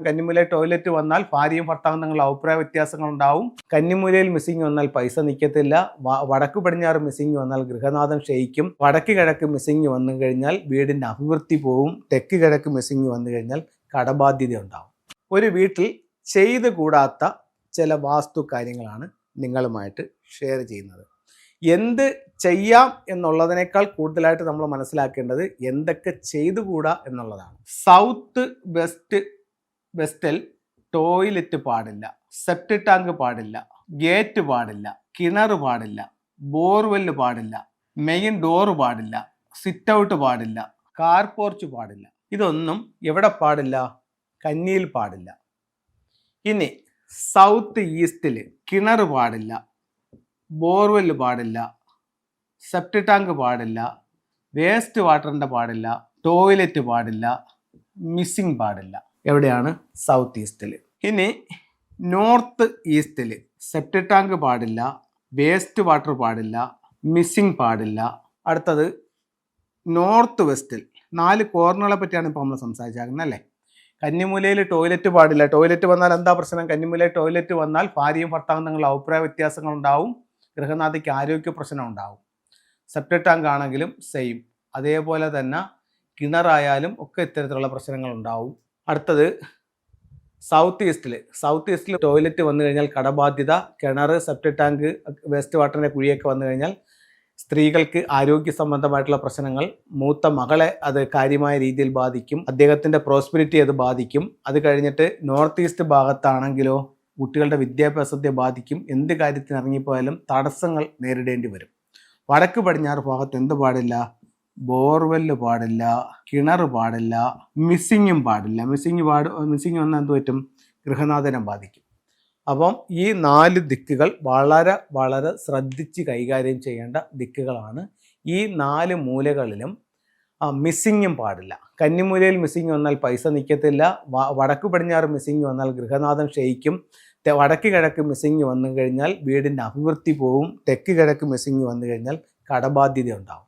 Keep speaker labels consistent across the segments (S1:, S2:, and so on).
S1: കന്നിമൂലയിൽ toilet വന്നാൽ ഭാര്യയും ഭർത്താവും തമ്മിൽ അഭിപ്രായ വ്യത്യാസങ്ങൾ ഉണ്ടാവും. കന്നിമൂലയിൽ മിസ്സിംഗ് വന്നാൽ പൈസ നിൽക്കത്തില്ല. വടക്ക് പടിഞ്ഞാറ് മിസ്സിംഗ് വന്നാൽ ഗൃഹനാഥം ക്ഷയിക്കും. വടക്ക് കിഴക്ക് മിസ്സിംഗ് വന്നു കഴിഞ്ഞാൽ വീടിൻ്റെ അഭിവൃദ്ധി പോവും. തെക്ക് കിഴക്ക് മിസ്സിംഗ് വന്നു കഴിഞ്ഞാൽ കടബാധ്യത ഉണ്ടാവും. ഒരു വീട്ടിൽ ചെയ്തു കൂടാത്ത ചില വാസ്തു കാര്യങ്ങളാണ് നിങ്ങളുമായിട്ട് ഷെയർ ചെയ്യുന്നത്. എന്ത് ചെയ്യാം എന്നുള്ളതിനേക്കാൾ കൂടുതലായിട്ട് നമ്മൾ മനസ്സിലാക്കേണ്ടത് എന്തൊക്കെ ചെയ്തുകൂടാ എന്നുള്ളതാണ്. സൗത്ത് വെസ്റ്റിൽ ടോയ്ലറ്റ് പാടില്ല, സെപ്റ്റിക് ടാങ്ക് പാടില്ല, ഗേറ്റ് പാടില്ല, കിണർ പാടില്ല, ബോർവെല്ല് പാടില്ല, മെയിൻ ഡോറ് പാടില്ല, സിറ്റ് ഔട്ട് പാടില്ല, കാർ പോർച്ച് പാടില്ല. ഇതൊന്നും എവിടെ പാടില്ല? കന്നിയിൽ പാടില്ല. ഇനി സൗത്ത് ഈസ്റ്റിൽ കിണർ പാടില്ല, ബോർവെല്ല് പാടില്ല, സെപ്റ്റിക് ടാങ്ക് പാടില്ല, വേസ്റ്റ് വാട്ടറിൻ്റെ പാടില്ല, ടോയ്ലറ്റ് പാടില്ല, മിസ്സിംഗ് പാടില്ല. എവിടെയാണ്? സൗത്ത് ഈസ്റ്റിൽ. ഇനി നോർത്ത് ഈസ്റ്റിൽ സെപ്റ്റിക് ടാങ്ക് പാടില്ല, വേസ്റ്റ് വാട്ടർ പാടില്ല, മിസ്സിംഗ് പാടില്ല. അടുത്തത് നോർത്ത് വെസ്റ്റിൽ 4 കോർണറുകളെ പറ്റിയാണ് ഇപ്പോൾ നമ്മൾ സംസാരിച്ചാക്കുന്നത് അല്ലേ. കന്നിമൂലയിൽ ടോയ്ലറ്റ് പാടില്ല. ടോയ്ലറ്റ് വന്നാൽ എന്താ പ്രശ്നം? കന്നിമൂലയിൽ ടോയ്ലറ്റ് വന്നാൽ ഭാര്യയും ഭർത്താവും തമ്മിൽ അഭിപ്രായ വ്യത്യാസങ്ങൾ ഉണ്ടാവും. ഗൃഹനാഥയ്ക്ക് ആരോഗ്യ പ്രശ്നം ഉണ്ടാവും. സെപ്റ്റിക് ടാങ്ക് ആണെങ്കിലും സെയിം. അതേപോലെ തന്നെ കിണറായാലും ഒക്കെ ഇത്തരത്തിലുള്ള പ്രശ്നങ്ങൾ ഉണ്ടാവും. അടുത്തത് സൗത്ത് ഈസ്റ്റിൽ ടോയ്ലറ്റ് വന്നു കഴിഞ്ഞാൽ കടബാധ്യത, കിണർ, സെപ്റ്റിക് ടാങ്ക്, വേസ്റ്റ് വാട്ടറിൻ്റെ കുഴിയൊക്കെ വന്നു കഴിഞ്ഞാൽ സ്ത്രീകൾക്ക് ആരോഗ്യ സംബന്ധമായിട്ടുള്ള പ്രശ്നങ്ങൾ. മൂത്ത മകളെ അത് കാര്യമായ രീതിയിൽ ബാധിക്കും. അദ്ദേഹത്തിൻ്റെ പ്രോസ്പെരിറ്റി അത് ബാധിക്കും. അത് കഴിഞ്ഞിട്ട് നോർത്ത് ഈസ്റ്റ് ഭാഗത്താണെങ്കിലോ കുട്ടികളുടെ വിദ്യാഭ്യാസത്തെ ബാധിക്കും. എന്ത് കാര്യത്തിന് ഇറങ്ങിപ്പോയാലും തടസ്സങ്ങൾ നേരിടേണ്ടി വരും. വടക്ക് പടിഞ്ഞാറ് ഭാഗത്ത് എന്ത് പാടില്ല? ബോർവെല്ല് പാടില്ല, കിണർ പാടില്ല, മിസ്സിങ്ങും പാടില്ല. മിസ്സിങ് വന്നാൽ എന്ത് പറ്റും? ഗൃഹനാഥനെ ബാധിക്കും. അപ്പം ഈ 4 ദിക്കുകൾ വളരെ വളരെ ശ്രദ്ധിച്ച് കൈകാര്യം ചെയ്യേണ്ട ദിക്കുകളാണ്. ഈ 4 മൂലകളിലും മിസ്സിങ്ങും പാടില്ല. കന്നിമൂലയിൽ മിസ്സിങ് വന്നാൽ പൈസ നിൽക്കത്തില്ല. വടക്ക് പടിഞ്ഞാറ് മിസ്സിങ് വന്നാൽ ഗൃഹനാഥം ക്ഷയിക്കും. വടക്ക് കിഴക്ക് മിസ്സിങ് വന്നു കഴിഞ്ഞാൽ വീടിൻ്റെ അഭിവൃദ്ധി പോവും. തെക്ക് കിഴക്ക് മിസ്സിങ് വന്നു കഴിഞ്ഞാൽ കടബാധ്യത ഉണ്ടാവും.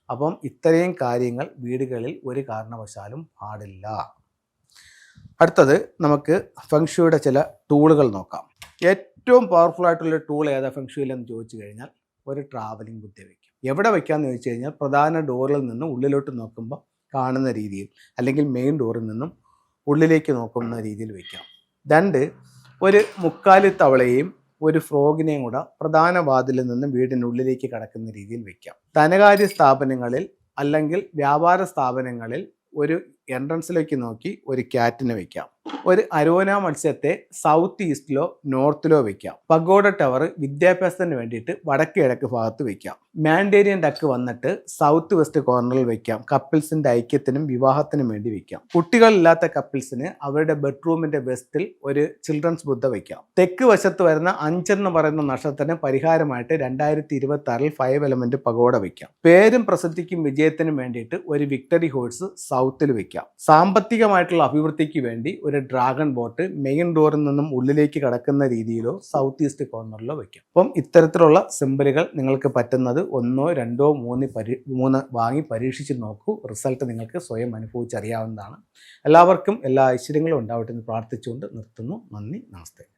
S1: അപ്പം ഇത്രയും കാര്യങ്ങൾ വീടുകളിൽ ഒരു കാരണവശാലും പാടില്ല. അടുത്തത് നമുക്ക് ഫെങ്ഷുയുടെ ചില ടൂളുകൾ നോക്കാം. ഏറ്റവും പവർഫുൾ ആയിട്ടുള്ള ടൂൾ ഏതാ ഫെങ്ഷുയിലെന്ന് ചോദിച്ചു കഴിഞ്ഞാൽ ഒരു ട്രാവലിംഗ് ബുദ്ധി വയ്ക്കും. എവിടെ വയ്ക്കാമെന്ന് ചോദിച്ചു കഴിഞ്ഞാൽ പ്രധാന ഡോറിൽ നിന്നും ഉള്ളിലോട്ട് നോക്കുമ്പോൾ കാണുന്ന രീതിയിൽ, അല്ലെങ്കിൽ മെയിൻ ഡോറിൽ നിന്നും ഉള്ളിലേക്ക് നോക്കുന്ന രീതിയിൽ വയ്ക്കാം. 2 ഒരു മുക്കാലി തവളയും ഒരു ഫ്രോഗിനെയും കൂടെ പ്രധാന വാതിലിൽ നിന്നും വീടിനുള്ളിലേക്ക് കടക്കുന്ന രീതിയിൽ വയ്ക്കാം. ധനകാര്യ സ്ഥാപനങ്ങളിൽ അല്ലെങ്കിൽ വ്യാപാര സ്ഥാപനങ്ങളിൽ ഒരു എൻട്രൻസിലേക്ക് നോക്കി ഒരു ക്യാറ്റിനെ വയ്ക്കാം. ഒരു അരോന മത്സ്യത്തെ സൗത്ത് ഈസ്റ്റിലോ നോർത്തിലോ വയ്ക്കാം. പഗോഡ ടവർ വിദ്യാഭ്യാസത്തിന് വേണ്ടിയിട്ട് വടക്ക് കിഴക്ക് ഭാഗത്ത് വയ്ക്കാം. മാൻഡേരിയൻ ഡക്ക് വന്നിട്ട് സൗത്ത് വെസ്റ്റ് കോർണറിൽ വയ്ക്കാം. കപ്പിൾസിന്റെ ഐക്യത്തിനും വിവാഹത്തിനും വേണ്ടി വയ്ക്കാം. കുട്ടികളില്ലാത്ത കപ്പിൾസിന് അവരുടെ ബെഡ്റൂമിന്റെ വെസ്റ്റിൽ ഒരു ചിൽഡ്രൻസ് ബുദ്ധ വയ്ക്കാം. തെക്ക് വശത്ത് വരുന്ന 5 എന്ന് പറയുന്ന നക്ഷത്രത്തിന് പരിഹാരമായിട്ട് 2026 5 എലമെന്റ് പഗോഡ വയ്ക്കാം. പേരും പ്രസിദ്ധിക്കും വിജയത്തിനും വേണ്ടിയിട്ട് ഒരു വിക്ടറി ഹോഴ്സ് സൗത്തിൽ വയ്ക്കാം. സാമ്പത്തികമായിട്ടുള്ള അഭിവൃദ്ധിക്ക് വേണ്ടി ഒരു ഡ്രാഗൺ ബോട്ട് മെയിൻ ഡോറിൽ നിന്നും ഉള്ളിലേക്ക് കടക്കുന്ന രീതിയിലോ സൗത്ത് ഈസ്റ്റ് കോർണറിലോ വയ്ക്കാം. അപ്പം ഇത്തരത്തിലുള്ള സിംബലുകൾ നിങ്ങൾക്ക് പറ്റുന്നത് 1, 2, 3 വാങ്ങി പരീക്ഷിച്ച് നോക്കൂ. റിസൾട്ട് നിങ്ങൾക്ക് സ്വയം അനുഭവിച്ചറിയാവുന്നതാണ്. എല്ലാവർക്കും എല്ലാ ഐശ്വര്യങ്ങളും ഉണ്ടാവട്ടെ എന്ന് പ്രാർത്ഥിച്ചുകൊണ്ട് നിർത്തുന്നു. നന്ദി, നമസ്തേ.